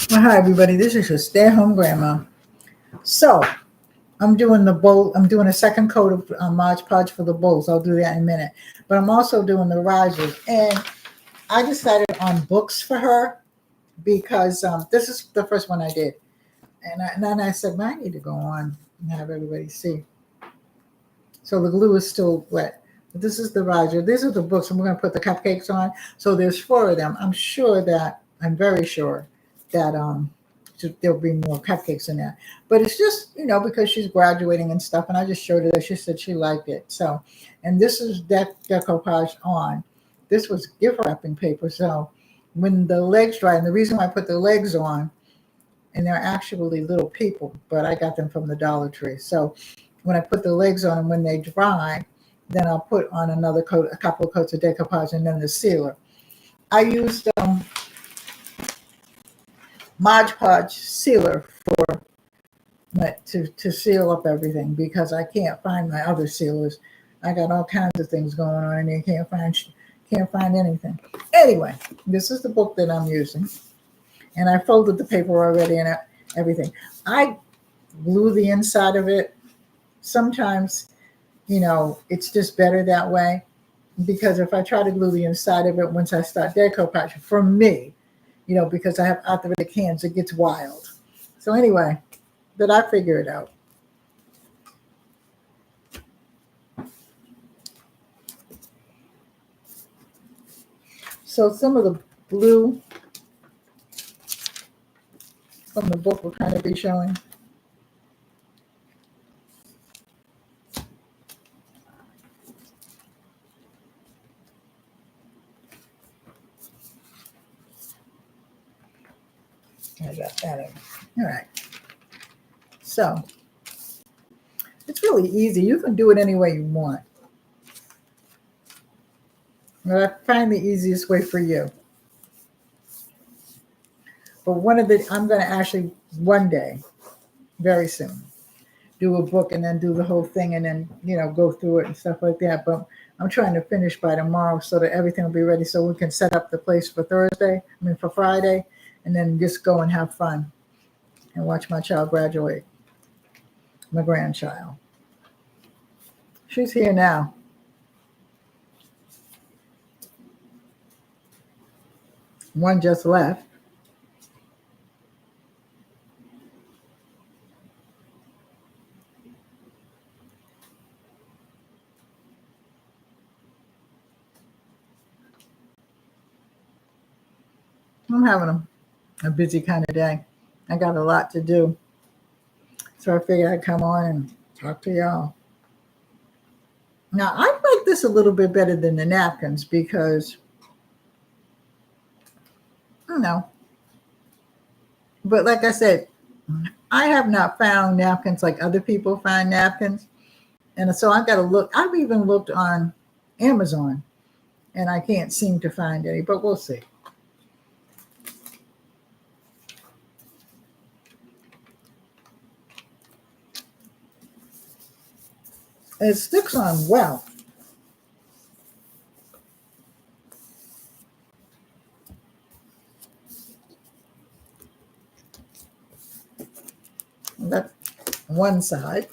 Well, hi everybody. This is your stay-at-home grandma. So I'm doing the bowl. I'm doing a second coat of Mod Podge for the bowls. I'll do that in a minute. But I'm also doing the risers, and I decided on books for her because this is the first one I did, and then I said, "Man, I need to go on and have everybody see." So the glue is still wet. But this is the riser. These are the books, and we're going to put the cupcakes on. So there's 4 of them. I'm very sure that there'll be more cupcakes in there. But it's just, because she's graduating and stuff, and I just showed her that she said she liked it. So, and this is Decopauge on. This was gift wrapping paper. So when the legs dry, and the reason why I put the legs on, and they're actually little people, but I got them from the Dollar Tree. So when I put the legs on and when they dry, then I'll put on another coat, a couple of coats of decoupage, and then the sealer. I used Mod Podge sealer to seal up everything because I can't find my other sealers. I got all kinds of things going on and you can't find anything. Anyway, this is the book that I'm using, and I folded the paper already and everything. I glue the inside of it. Sometimes, it's just better that way, because if I try to glue the inside of it once I start decoupage, for me, because I have arthritic hands, it gets wild. So anyway, but I figure it out. So some of the blue from the book will kind of be showing. I got that in. All right. So it's really easy. You can do it any way you want. But I find the easiest way for you. But I'm going to actually one day, very soon, do a book and then do the whole thing and then, go through it and stuff like that. But I'm trying to finish by tomorrow so that everything will be ready so we can set up the place for for Friday, and then just go and have fun and watch my child graduate, my grandchild. She's here now. One just left. I'm having a busy kind of day. I got a lot to do. So I figured I'd come on and talk to y'all. Now, I like this a little bit better than the napkins because, I don't know. But like I said, I have not found napkins like other people find napkins. And so I've got to look. I've even looked on Amazon and I can't seem to find any, but we'll see. It sticks on well. That's one side.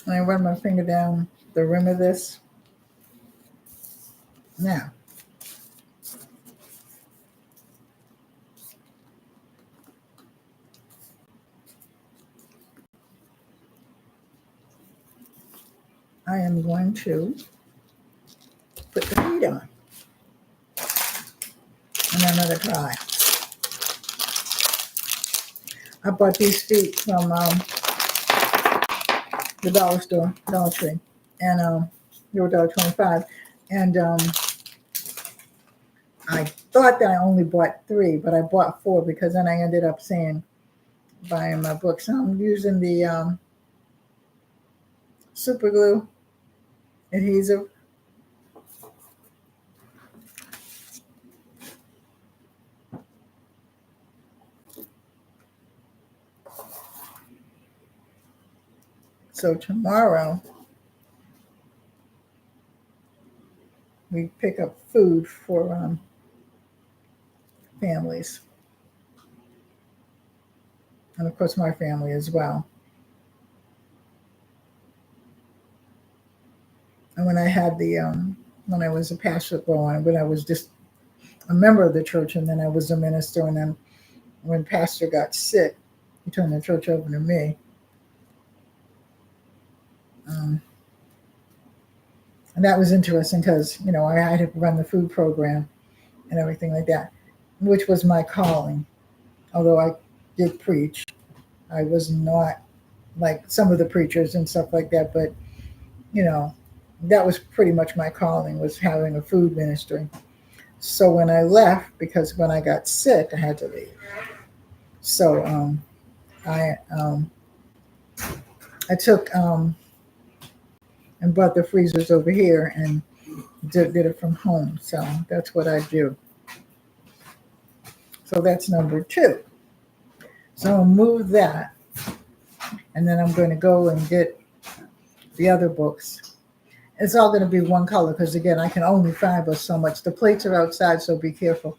And I run my finger down the rim of this. Now, I am going to put the feet on. And I'm going to try. I bought these feet from the dollar store, Dollar Tree. And they were $1.25. And I thought that I only bought 3, but I bought 4 because then I ended up buying my books. So I'm using the super glue adhesive. So tomorrow we pick up food for families. And of course my family as well. And when I had when I was a pastor, when I was just a member of the church, and then I was a minister, and then when pastor got sick, he turned the church over to me. And that was interesting because, I had to run the food program and everything like that, which was my calling. Although I did preach, I was not like some of the preachers and stuff like that, but, that was pretty much my calling, was having a food ministry. So when I left, because when I got sick, I had to leave. So I took and brought the freezers over here and did it from home. So that's what I do. So that's number 2. So I'll move that. And then I'm going to go and get the other books. It's all going to be one color because, again, I can only find but so much. The plates are outside, so be careful.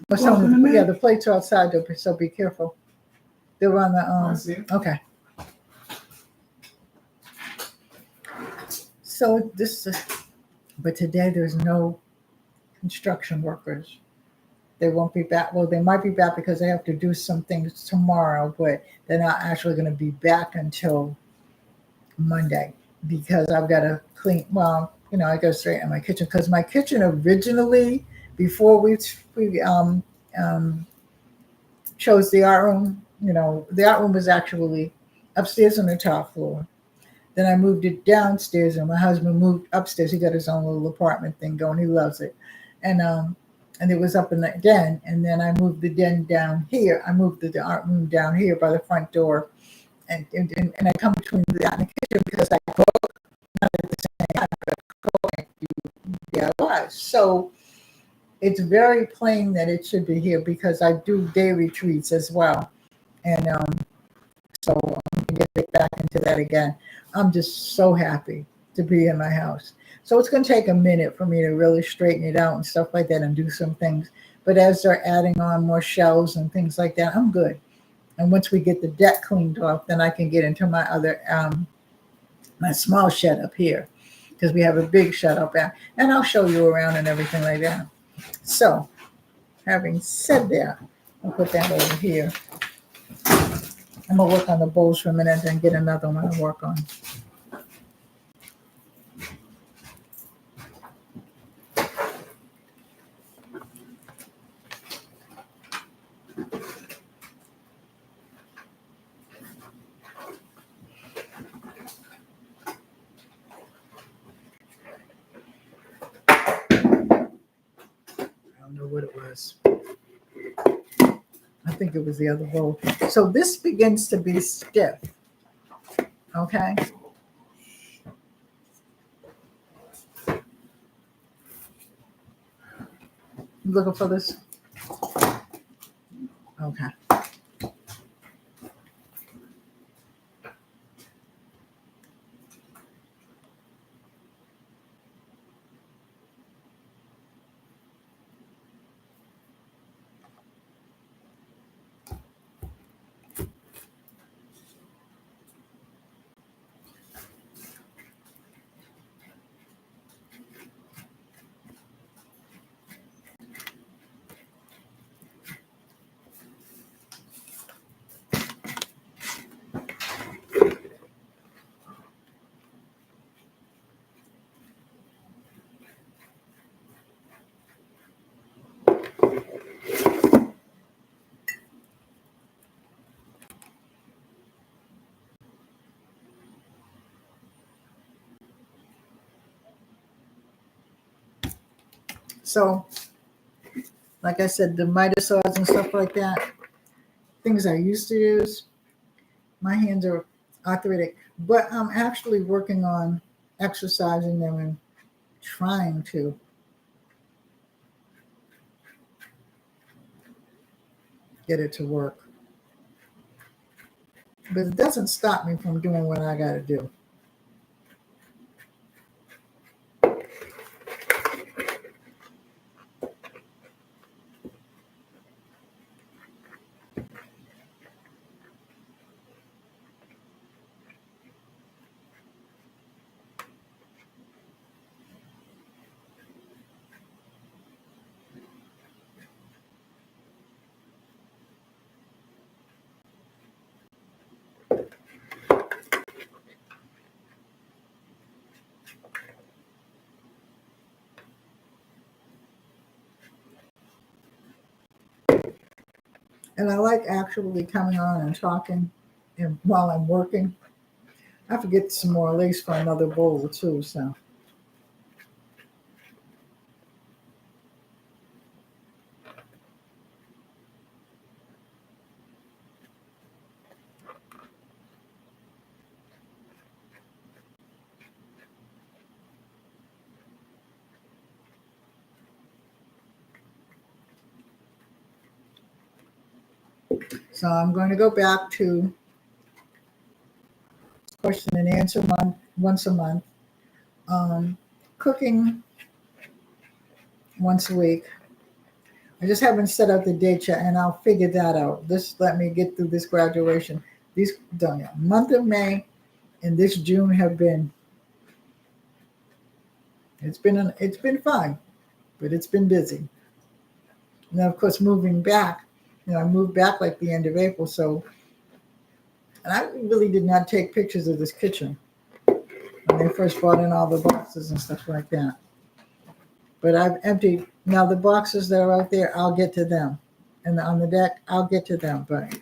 The plates are outside, so be careful. They're on the okay. So but today there's no construction workers. They won't be back. Well, they might be back because they have to do some things tomorrow, but they're not actually going to be back until Monday because I've got to clean. Well, I go straight in my kitchen because my kitchen originally, before we chose the art room, the art room was actually upstairs on the top floor. Then I moved it downstairs, and my husband moved upstairs. He got his own little apartment thing going. He loves it, and it was up in the den. And then I moved the den down here. I moved the art room down here by the front door, and I come between that and the kitchen because I cook not at the same time, but I cook and do DIY. So it's very plain that it should be here because I do day retreats as well, and so I'm going to get back into that again. I'm just so happy to be in my house. So it's going to take a minute for me to really straighten it out and stuff like that and do some things. But as they're adding on more shelves and things like that, I'm good. And once we get the deck cleaned off, then I can get into my other, my small shed up here because we have a big shed up there. And I'll show you around and everything like that. So having said that, I'll put that over here. I'm going to work on the bowls for a minute and get another one to work on. I don't know what it was. I think it was the other bowl. So this begins to be stiff. Okay. You looking for this? Okay. So, like I said, the miter saws and stuff like that, things I used to use, my hands are arthritic, but I'm actually working on exercising them and trying to get it to work. But it doesn't stop me from doing what I got to do. And I like actually coming on and talking and while I'm working. I have to get some more lace for another bowl too, so. So I'm going to go back to question and answer once a month, cooking once a week. I just haven't set out the date yet, and I'll figure that out. Let me get through this graduation. These Donia, month of May and this June have been. It's been fine, but it's been busy. Now, of course, moving back. I moved back like the end of April, so. And I really did not take pictures of this kitchen when they first brought in all the boxes and stuff like that. But I've emptied. Now the boxes that are out there, I'll get to them. And on the deck, I'll get to them. But,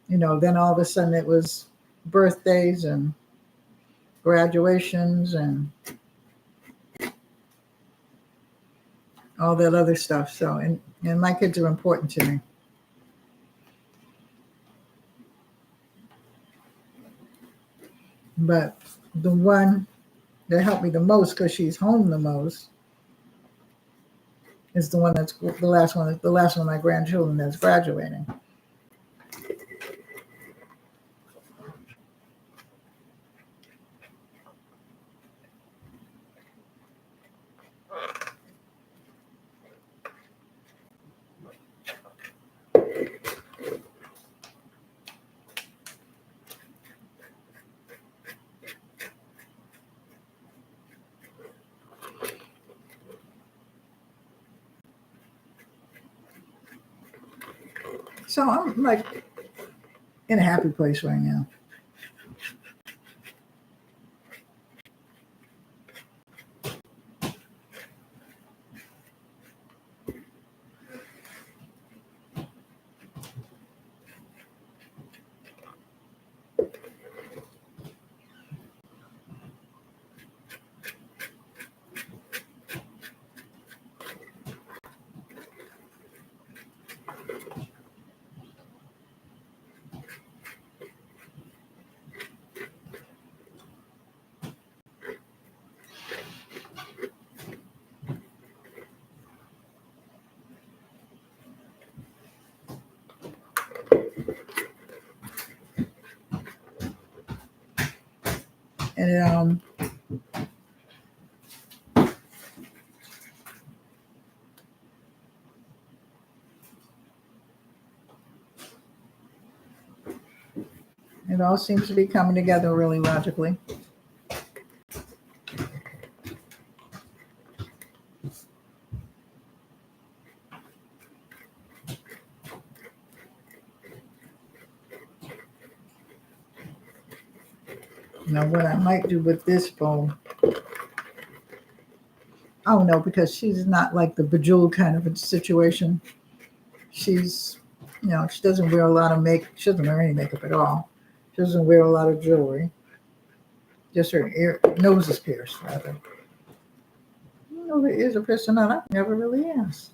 then all of a sudden it was birthdays and graduations and all that other stuff. So, and my kids are important to me. But the one that helped me the most, because she's home the most, is the last one of my grandchildren that's graduating. So I'm like in a happy place right now. And it all seems to be coming together really logically. Now, what I might do with this bowl, I don't know, because she's not like the bejeweled kind of a situation. She's, she doesn't wear a lot of makeup. She doesn't wear any makeup at all. She doesn't wear a lot of jewelry. Just her nose is pierced, rather. know if it is a person or not. I never really asked.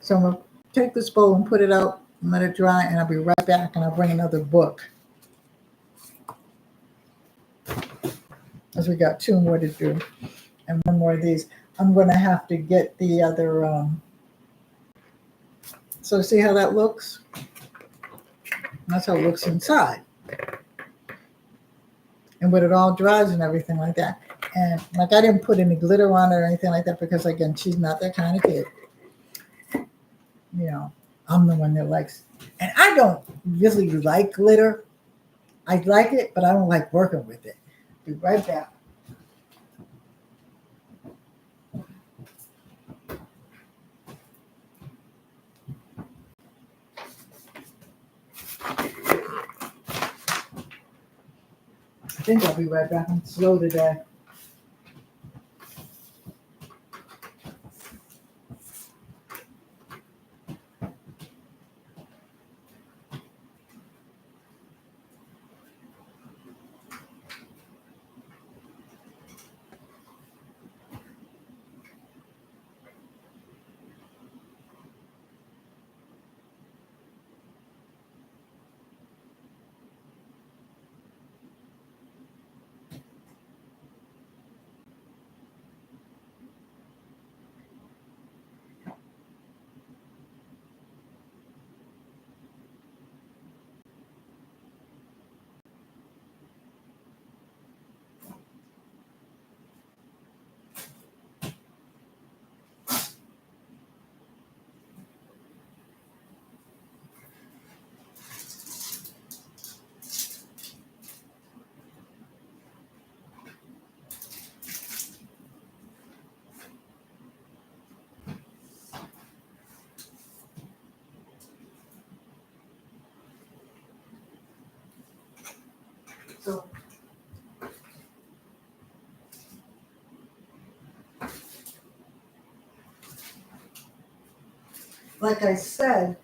So I'm going to take this bowl and put it out and let it dry, and I'll be right back, and I'll bring another book. Because we got 2 more to do and 1 more of these. I'm going to have to get the other, so see how that looks? That's how it looks inside. And when it all dries and everything like that. And like I didn't put any glitter on it or anything like that because, again, she's not that kind of kid. You know, I'm the one that likes, and I don't really like glitter. I like it, but I don't like working with it. Be right back. I think I'll be right back. I'm slow today. So, like I said,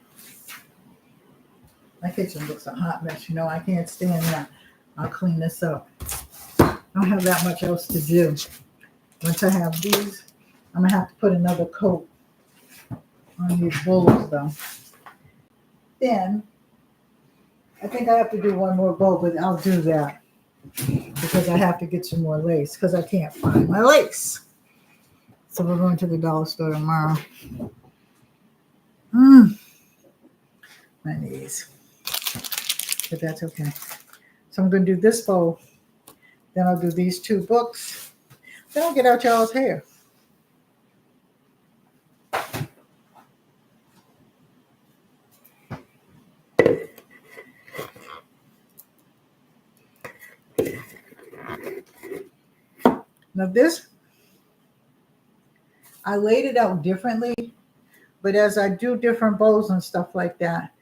my kitchen looks a hot mess. You know, I can't stand that. I'll clean this up. I don't have that much else to do. Once I have these, I'm going to have to put another coat on these bowls, though. Then, I think I have to do 1 more bowl, but I'll do that because I have to get some more lace because I can't find my lace. So we're going to the dollar store tomorrow. My knees. But that's okay. So I'm going to do this bowl. Then I'll do these 2 books. Then I'll get out y'all's hair. Now this, I laid it out differently, but as I do different bowls and stuff like that,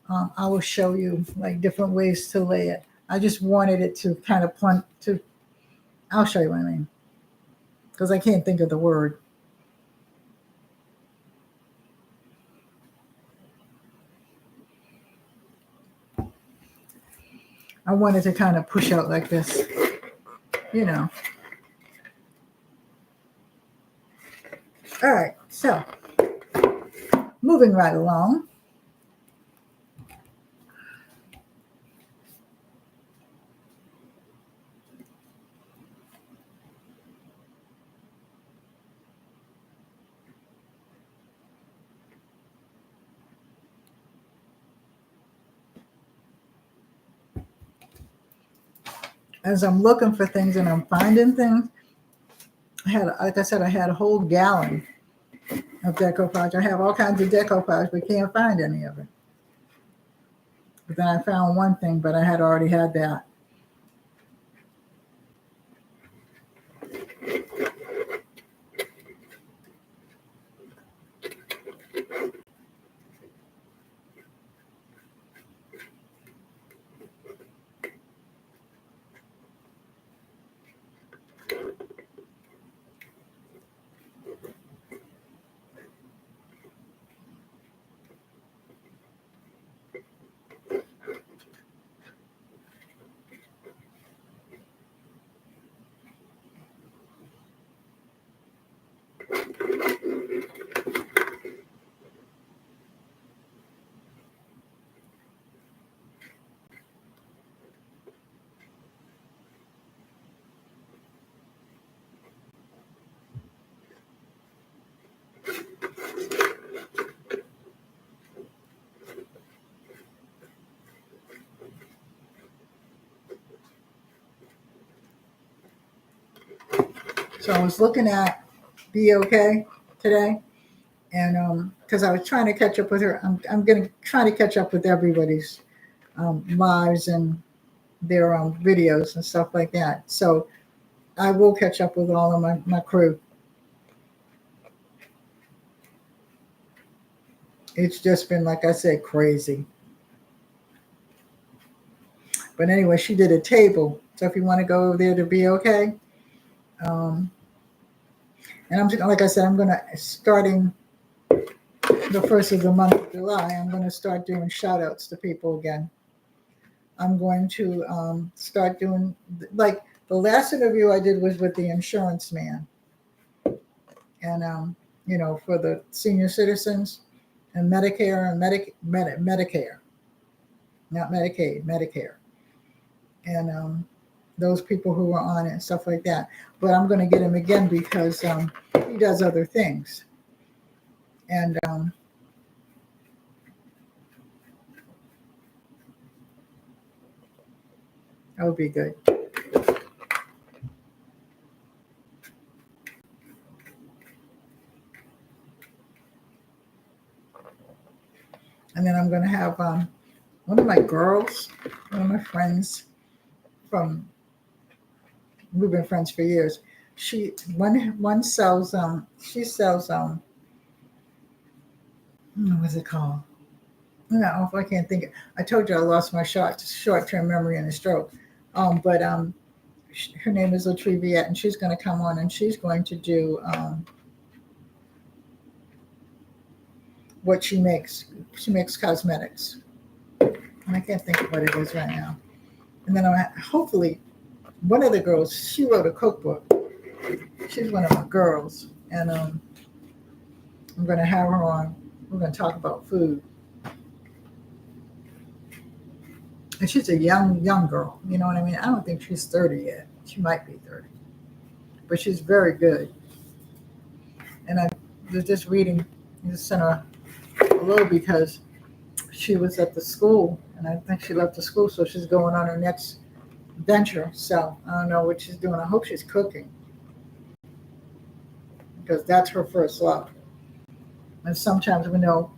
I will show you like different ways to lay it. I just wanted it to kind of I'll show you what I mean, because I can't think of the word. I wanted to kind of push out like this, you know. All right, so moving right along. As I'm looking for things and I'm finding things, like I said, I had a whole gallon of Decopauge. I have all kinds of Decopauge, but can't find any of it. But then I found one thing, but I had already had that. So I was looking at Be Okay today, and because I was trying to catch up with her, I'm going to try to catch up with everybody's lives and their videos and stuff like that. So I will catch up with all of my crew. It's just been, like I said, crazy. But anyway, she did a table. So if you want to go over there to Be Okay, and I'm just, like I said, I'm going to, starting the first of the month of July, I'm going to start doing shout outs to people again. I'm going to start doing, like, the last interview I did was with the insurance man. And, for the senior citizens and Medicare and Medicare, not Medicaid, Medicare. And those people who are on it and stuff like that. But I'm going to get him again because he does other things. And that would be good. And then I'm going to have one of my girls, one of my friends we've been friends for years. One sells, she sells, what's it called? No, I can't think. I told you I lost my short-term memory and a stroke. But her name is Latriviette, and she's going to come on, and she's going to do what she makes. She makes cosmetics, and I can't think of what it is right now. And then hopefully one of the girls, she wrote a cookbook. She's one of my girls, and I'm going to have her on. We're going to talk about food. And she's a young girl. You know what I mean? I don't think she's 30 yet. She might be 30. But she's very good. And I was just reading, I just sent her a little because she was at the school, and I think she left the school, so she's going on her next venture. So I don't know what she's doing. I hope she's cooking, because that's her first love. And sometimes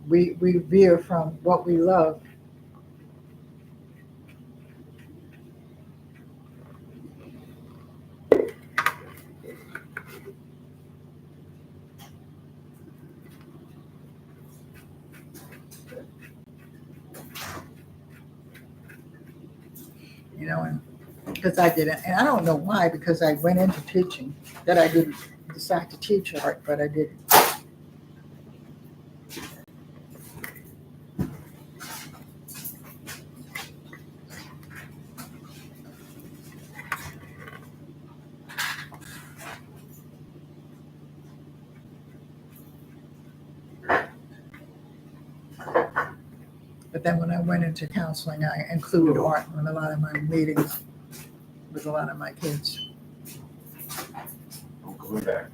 we veer from what we love. And because I didn't, and I don't know why, because I went into teaching, that I didn't decide to teach art, but I didn't. But then when I went into counseling, I included art in a lot of my meetings with a lot of my kids. I'm coming back.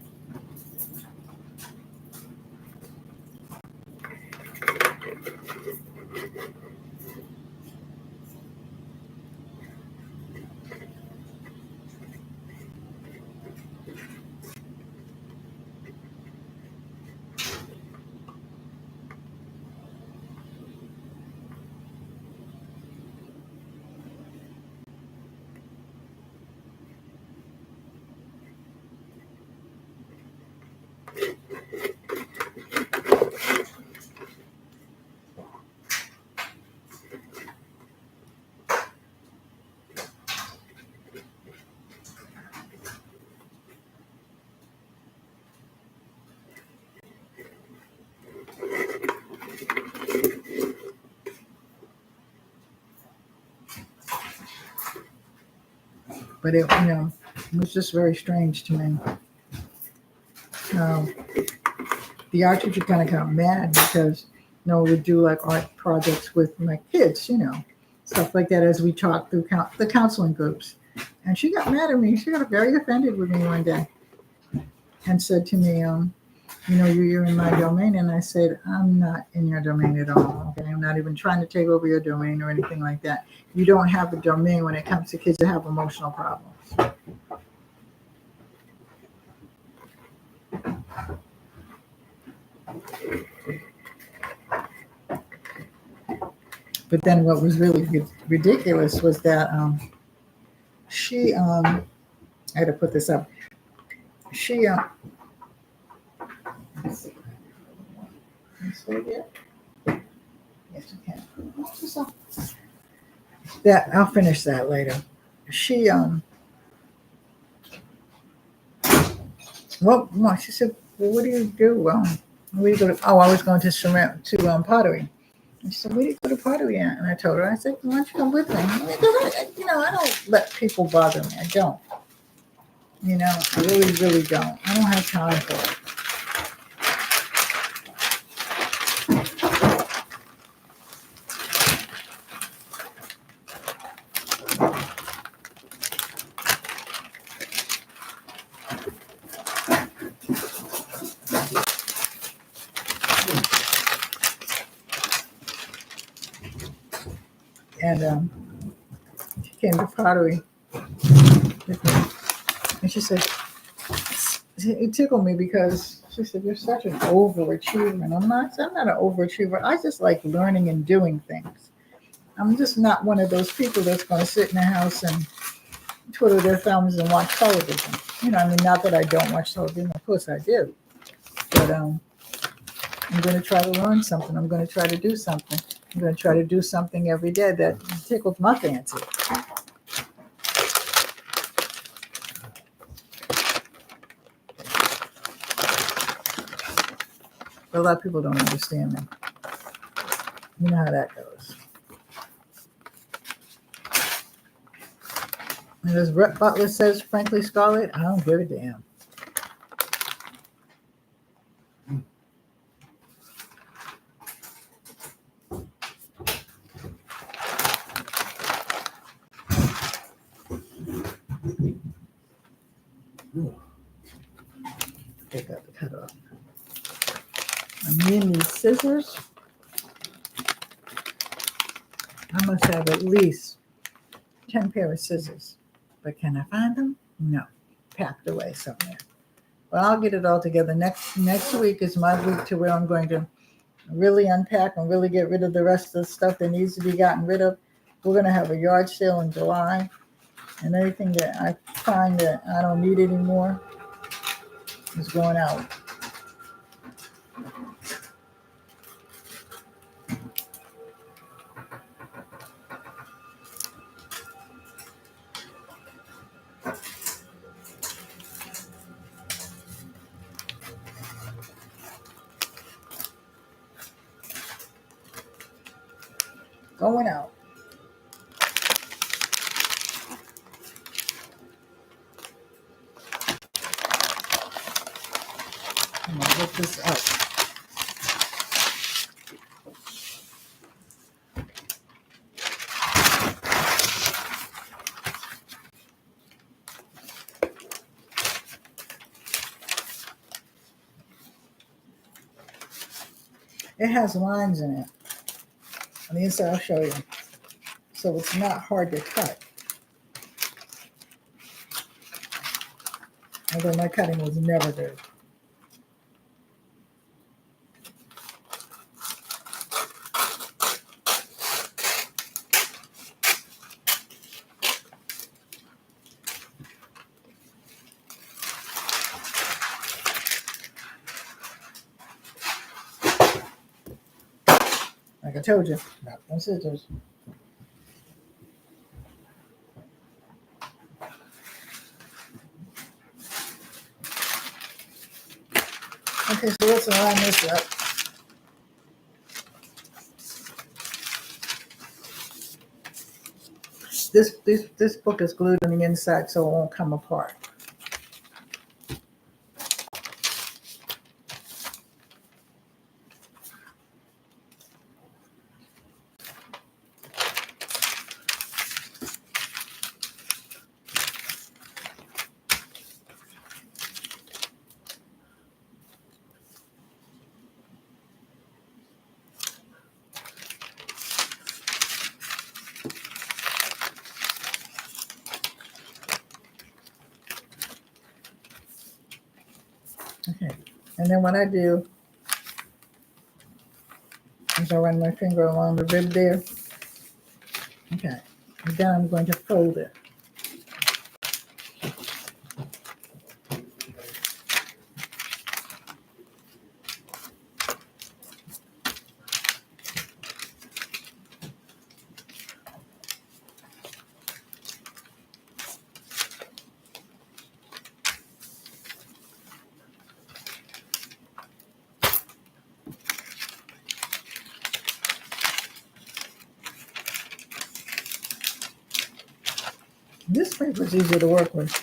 But it was just very strange to me. The art teacher kind of got mad because we would do like art projects with my kids, stuff like that, as we talked through the counseling groups. And she got mad at me. She got very offended with me one day and said to me, you're in my domain. And I said, I'm not in your domain at all. Okay, I'm not even trying to take over your domain or anything like that. You don't have a domain when it comes to kids that have emotional problems. But then what was really ridiculous was that she I had to put this up. She let's see. Can you see it yet? Yes, you can. That I'll finish that later. She well, she said, well, what do you do? Where you go to? Oh, I was going to pottery. And she said, where do you go to pottery at? And I told her, I said, why don't you come with me? I don't let people bother me. I don't. I really, really don't. I don't have time for it. And she came to pottery with me. And she said, it tickled me because she said, you're such an overachiever. And I'm not an overachiever. I just like learning and doing things. I'm just not one of those people that's going to sit in the house and twiddle their thumbs and watch television. Not that I don't watch television. Of course I do. But I'm going to try to learn something. I'm going to try to do something. I'm going to try to do something every day that tickles my fancy. But a lot of people don't understand me. You know how that goes. And as Rhett Butler says, frankly, Scarlett, I don't give a damn. Take out the cut off. I need these scissors. I must have at least 10 pair of scissors. But can I find them? No. Packed away somewhere. But I'll get it all together. Next week is my week to where I'm going to really unpack and really get rid of the rest of the stuff that needs to be gotten rid of. We're going to have a yard sale in July. And anything that I find that I don't need anymore is going out. Going out. I'm going to look this up. It has lines in it. On the inside, I'll show you. So it's not hard to cut. Although my cutting was never good. Like I told you, not no scissors. Okay, so let's line this up. This book is glued on the inside so it won't come apart. Okay, and then what I do as I run my finger along the rib there. Okay, and then I'm going to fold it. This paper is easy to work with.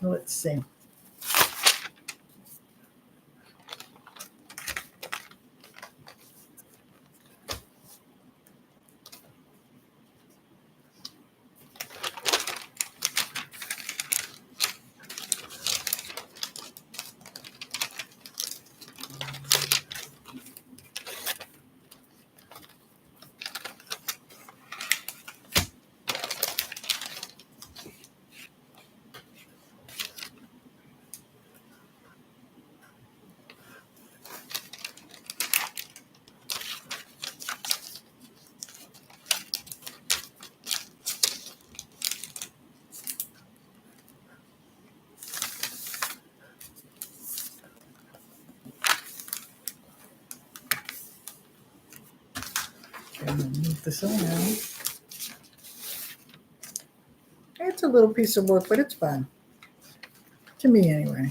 Let's see. Move this around. It's a little piece of work, but it's fun. To me, anyway.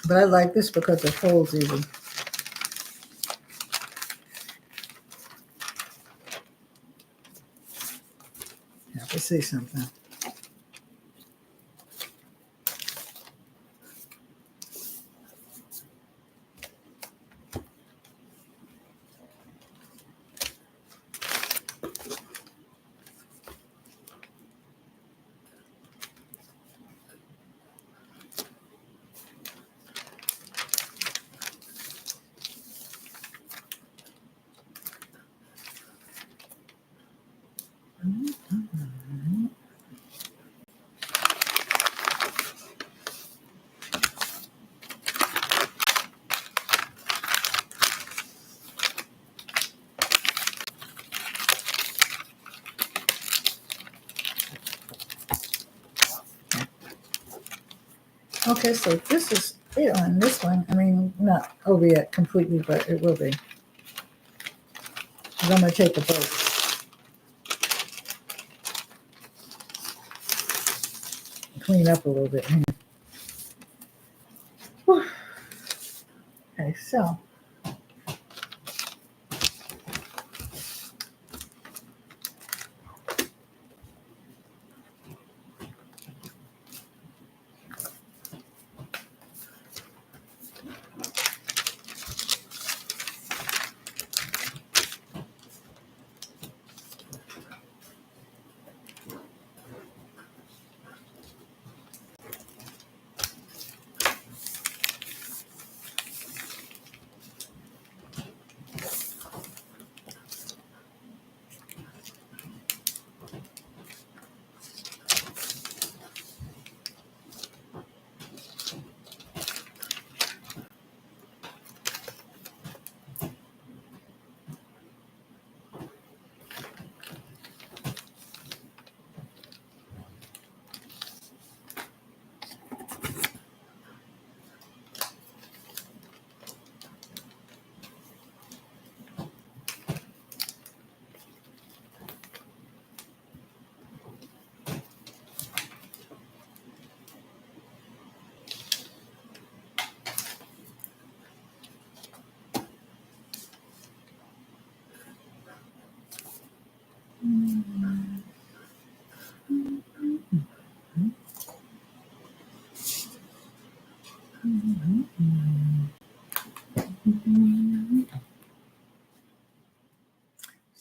But I like this because it folds easy. Have to say something. Okay, so this is it on this one. I mean, not over yet completely, but it will be. 'Cause I'm going to take a break. Clean up a little bit. Okay, so.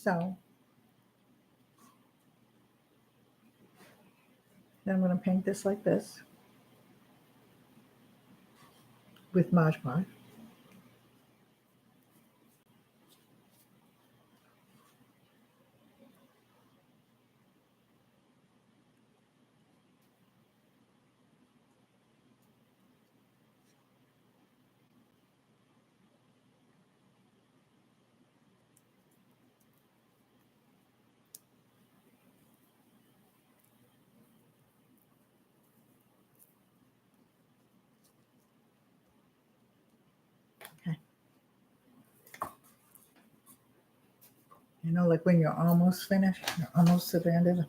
So then I'm going to paint this like this with Mod Podge. Okay. You know, like when you're almost finished, you're almost to the end of it.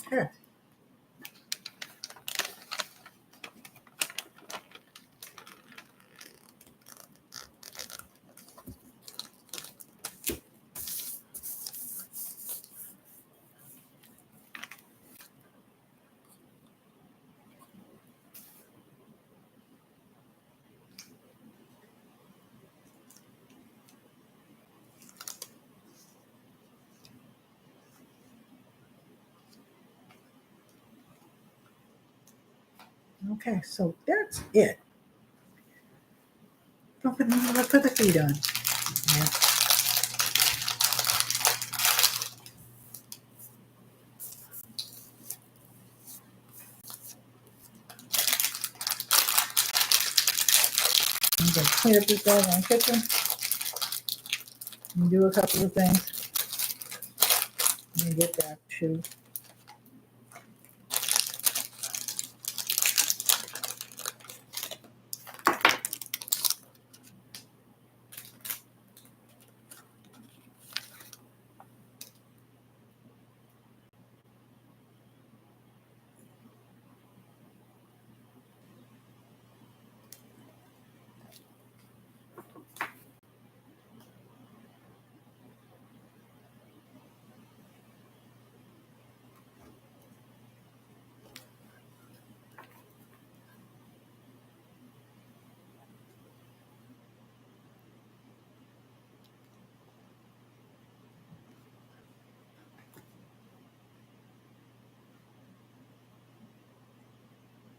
Okay. Okay, so that's it. Let's put the feet on. Yeah. I'm going to clean up this doggone kitchen and do a couple of things. Let me get back to.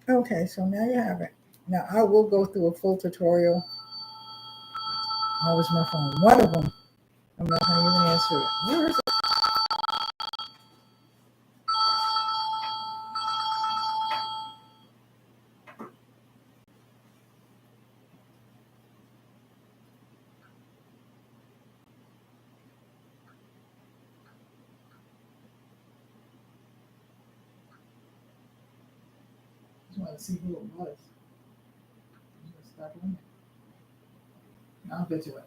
Okay, so now you have it. Now I will go through a full tutorial. How was my phone? One of them. I'm not going to even answer it. Where is it? I want to see who it was. I'll get you in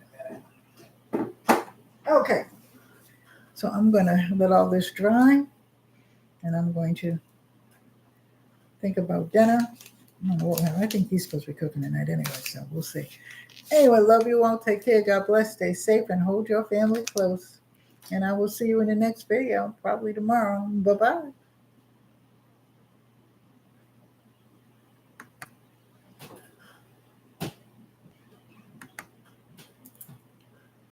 a minute. Okay. So I'm going to let all this dry, and I'm going to think about dinner. I don't know what I think he's supposed to be cooking tonight anyway, so we'll see. Anyway, love you all. Take care. God bless. Stay safe and hold your family close. And I will see you in the next video, probably tomorrow. Bye-bye.